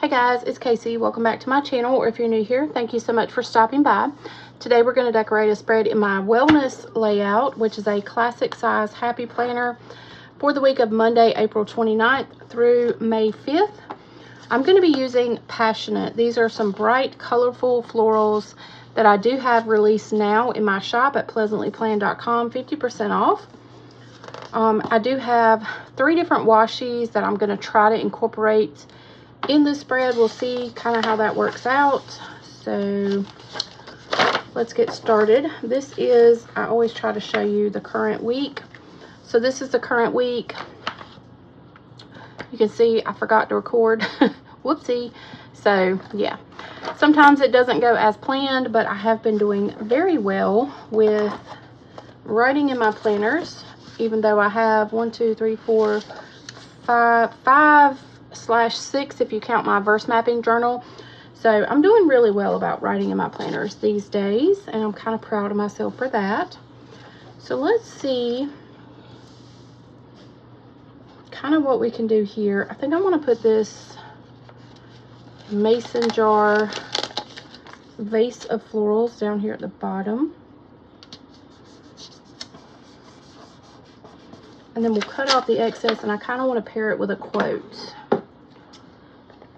Hey guys, it's Casey. Welcome back to my channel, or if you're new here, thank you so much for stopping by. Today we're going to decorate a spread in my wellness layout, which is a classic size happy planner for the week of Monday, April 29th through May 5th. I'm going to be using Passionate. These are some bright, colorful florals that I do have released now in my shop at pleasantlyplanned.com, 50% off. I do have 3 different washies that I'm going to try to incorporate in the spread. We'll see kind of how that works out. So let's get started. This is, I always try to show you the current week. So this is the current week. You can see I forgot to record. Whoopsie. So yeah, sometimes it doesn't go as planned, but I have been doing very well with writing in my planners, even though I have 5/6 if you count my verse mapping journal. So I'm doing really well about writing in my planners these days, and I'm kind of proud of myself for that. So let's see kind of what we can do here. I think I want to put this mason jar vase of florals down here at the bottom. And then we'll cut off the excess, and I kind of want to pair it with a quote.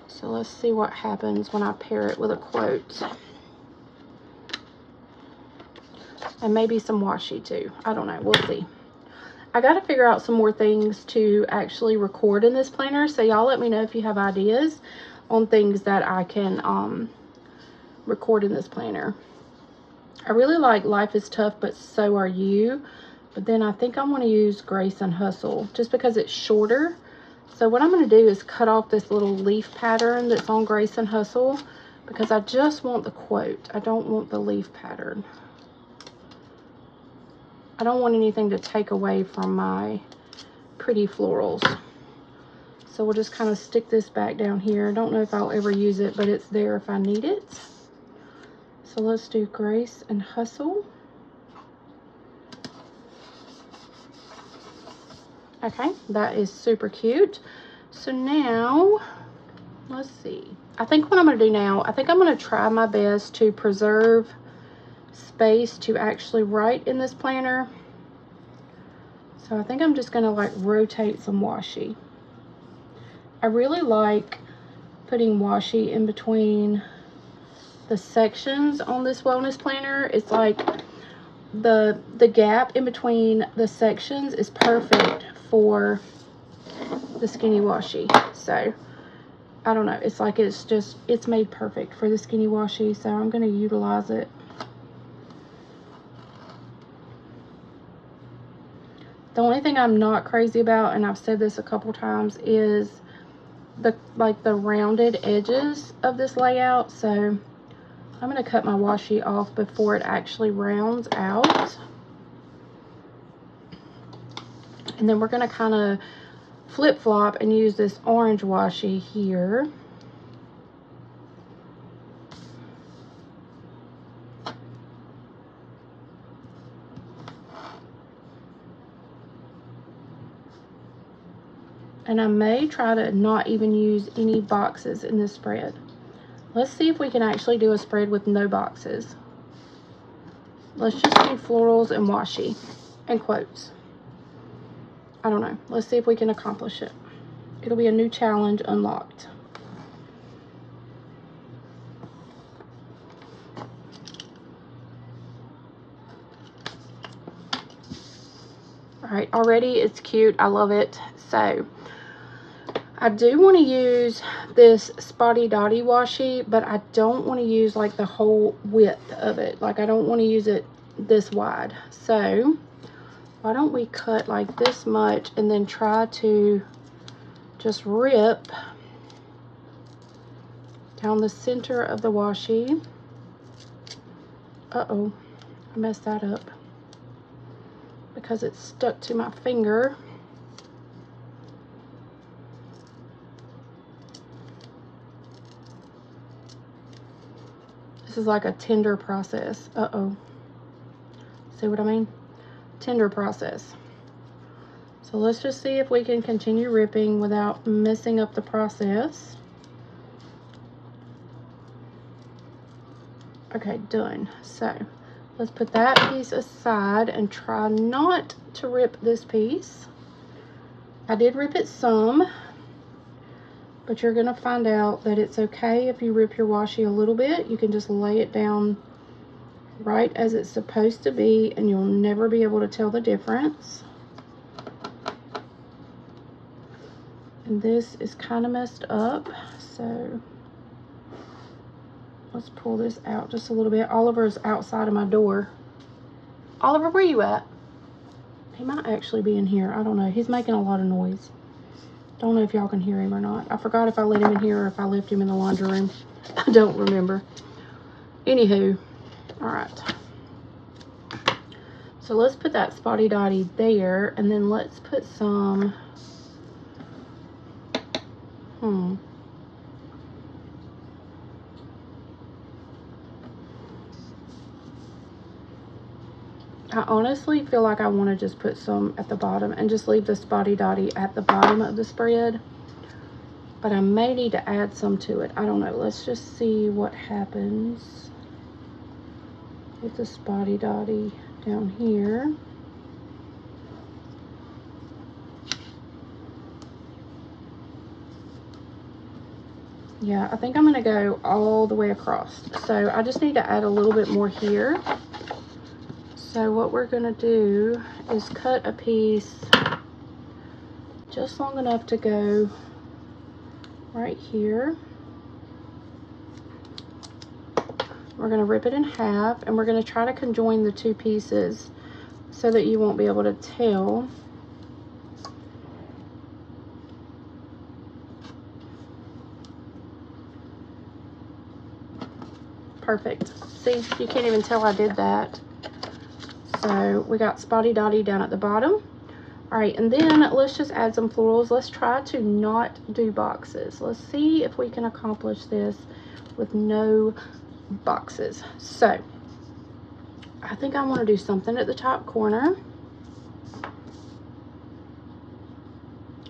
So let's see what happens when I pair it with a quote. And maybe some washi too. I don't know. We'll see. I got to figure out some more things to actually record in this planner. So y'all let me know if you have ideas on things that I can record in this planner. I really like Life is Tough, but So Are You. But then I think I want to use Grace and Hustle just because it's shorter. So what I'm going to do is cut off this little leaf pattern that's on Grace and Hustle, because I just want the quote. I don't want the leaf pattern. I don't want anything to take away from my pretty florals. So we'll just kind of stick this back down here. I don't know if I'll ever use it, but it's there if I need it. So let's do Grace and Hustle. Okay, that is super cute. So now, let's see. I think what I'm going to do now, I think I'm going to try my best to preserve space to actually write in this planner. So I think I'm just going to like rotate some washi. I really like putting washi in between the sections on this wellness planner. It's like the gap in between the sections is perfect for the skinny washi. So I don't know, it's like it's made perfect for the skinny washi, so I'm going to utilize it. The only thing I'm not crazy about, and I've said this a couple times, is the rounded edges of this layout. So I'm going to cut my washi off before it actually rounds out. And then we're going to kind of flip-flop and use this orange washi here. And I may try to not even use any boxes in this spread. Let's see if we can actually do a spread with no boxes. Let's just do florals and washi and quotes. I don't know. Let's see if we can accomplish it. It'll be a new challenge unlocked. All right, already it's cute. I love it. So I do want to use this Spotty Dotty washi, but I don't want to use like the whole width of it. Like I don't want to use it this wide. So why don't we cut like this much and then try to just rip down the center of the washi. Uh-oh, I messed that up because it's stuck to my finger. This is like a tender process. Uh-oh. See what I mean? Tender process. So let's just see if we can continue ripping without messing up the process. Okay, done. So let's put that piece aside and try not to rip this piece. I did rip it some, but you're gonna find out that it's okay if you rip your washi a little bit. You can just lay it down right as it's supposed to be, and you'll never be able to tell the difference. And this is kind of messed up, so let's pull this out just a little bit. Oliver's outside of my door. Oliver, where you at? He might actually be in here. I don't know. He's making a lot of noise. Don't know if y'all can hear him or not. I forgot if I let him in here or if I left him in the laundry room. I don't remember. Anywho, all right. So let's put that spotty dotty there, and then let's put some, I honestly feel like I want to just put some at the bottom and just leave the spotty dotty at the bottom of the spread. But I may need to add some to it. I don't know. Let's just see what happens with the spotty dotty down here. Yeah, I think I'm going to go all the way across. So I just need to add a little bit more here. So what we're going to do is cut a piece just long enough to go right here. We're going to rip it in half, and we're going to try to conjoin the two pieces so that you won't be able to tell. Perfect. See, you can't even tell I did that. So we got spotty dotty down at the bottom. All right, and then let's just add some florals. Let's try to not do boxes. Let's see if we can accomplish this with no boxes. So I think I want to do something at the top corner.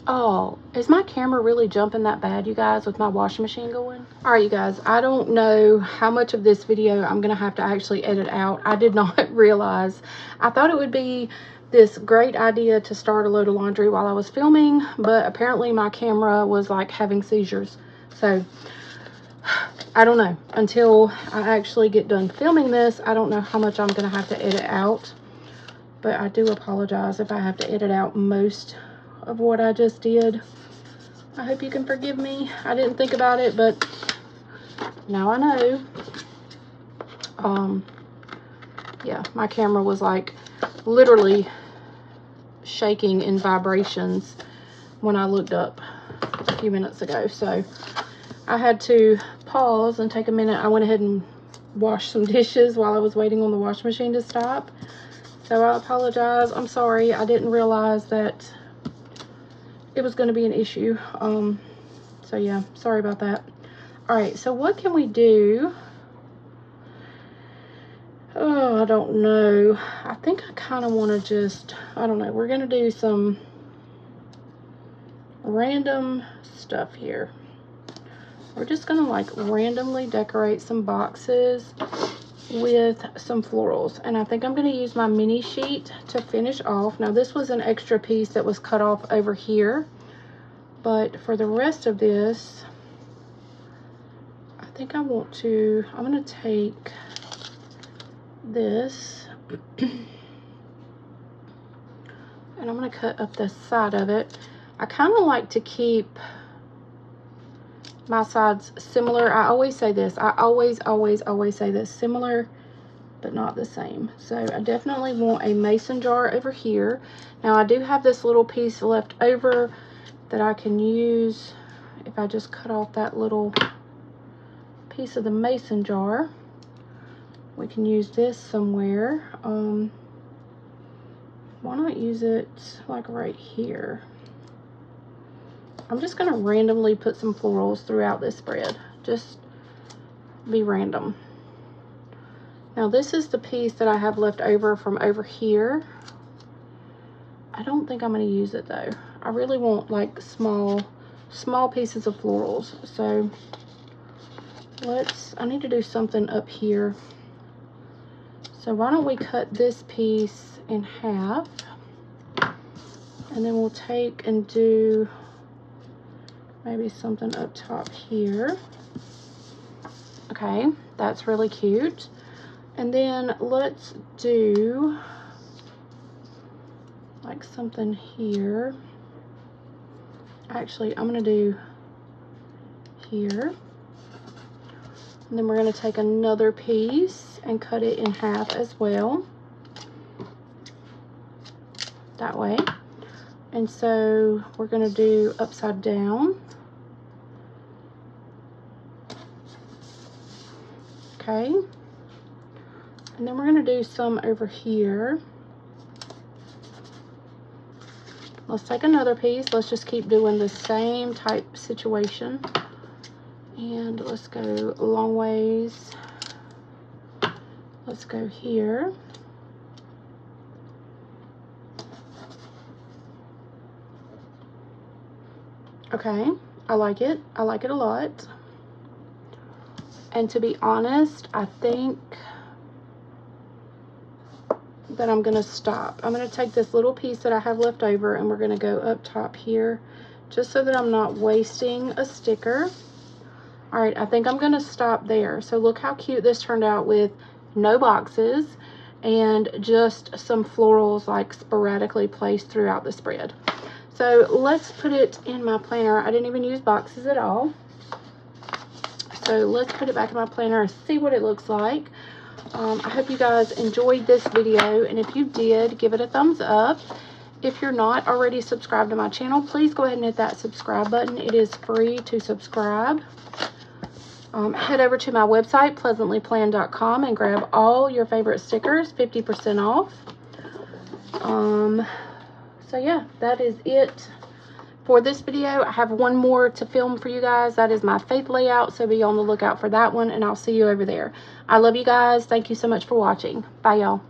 Oh, is my camera really jumping that bad, you guys, with my washing machine going? All right, you guys, I don't know how much of this video I'm gonna have to actually edit out. I did not realize. I thought it would be this great idea to start a load of laundry while I was filming, but apparently my camera was like having seizures. So I don't know. Until I actually get done filming this, I don't know how much I'm gonna have to edit out. But I do apologize if I have to edit out most of what I just did. I hope you can forgive me. I didn't think about it, but now I know. Yeah, my camera was like literally shaking in vibrations when I looked up a few minutes ago. So I had to pause and take a minute. I went ahead and washed some dishes while I was waiting on the washing machine to stop. So I apologize. I'm sorry. I didn't realize that it was going to be an issue. So yeah, sorry about that. All right, so what can we do? Oh, I don't know. I think I kind of want to just, I don't know. We're going to do some random stuff here. We're just going to like randomly decorate some boxes with some florals, and I think I'm going to use my mini sheet to finish off. Now this was an extra piece that was cut off over here, but for the rest of this I think I want to, I'm going to take this and I'm going to cut up the side of it. I kind of like to keep my sides similar. I always say this. I always say this. Similar, but not the same. So I definitely want a mason jar over here. Now I do have this little piece left over that I can use if I just cut off that little piece of the mason jar. We can use this somewhere. Why not use it like right here? I'm just going to randomly put some florals throughout this spread. Just be random. Now this is the piece that I have left over from over here. I don't think I'm going to use it though. I really want like small pieces of florals. So I need to do something up here. So why don't we cut this piece in half, and then we'll take and do maybe something up top here. Okay, that's really cute. And then let's do like something here. Actually, I'm gonna do here. And then we're gonna take another piece and cut it in half as well. That way. And so we're gonna do upside down. Okay. And then we're gonna do some over here. Let's take another piece. Let's just keep doing the same type situation. And let's go long ways. Let's go here. Okay, I like it. I like it a lot. And to be honest, I think that I'm gonna stop. I'm gonna take this little piece that I have left over and we're gonna go up top here, just so that I'm not wasting a sticker. All right, I think I'm gonna stop there. So look how cute this turned out with no boxes and just some florals like sporadically placed throughout the spread. So let's put it in my planner. I didn't even use boxes at all. So let's put it back in my planner and see what it looks like. I hope you guys enjoyed this video, and if you did, give it a thumbs up. If you're not already subscribed to my channel, please go ahead and hit that subscribe button. It is free to subscribe. Head over to my website, pleasantlyplanned.com, and grab all your favorite stickers, 50% off. So yeah, that is it for this video. I have one more to film for you guys. That is my faith layout, so be on the lookout for that one, and I'll see you over there. I love you guys. Thank you so much for watching. Bye, y'all.